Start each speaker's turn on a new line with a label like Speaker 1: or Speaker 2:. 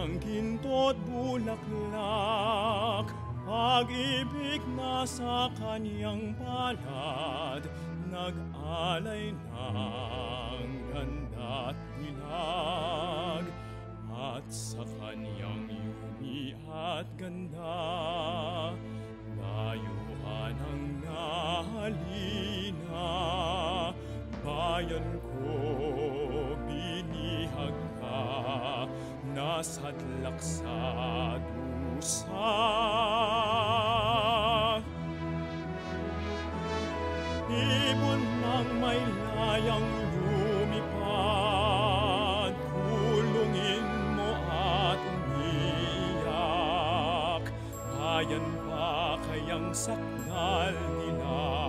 Speaker 1: ng ginto't bulaklak, pag-ibig na sa kanyang palad, nag-alay ng ganda't dilag. At sa kanyang yumi at ganda, dayuhan ang nahalina. Bayan ko, binihag ka, nasadlak sa dusa. Ibon ng may layang lumipad, kulungin mo at umiyak. Bayan pa kayang sakdal nila,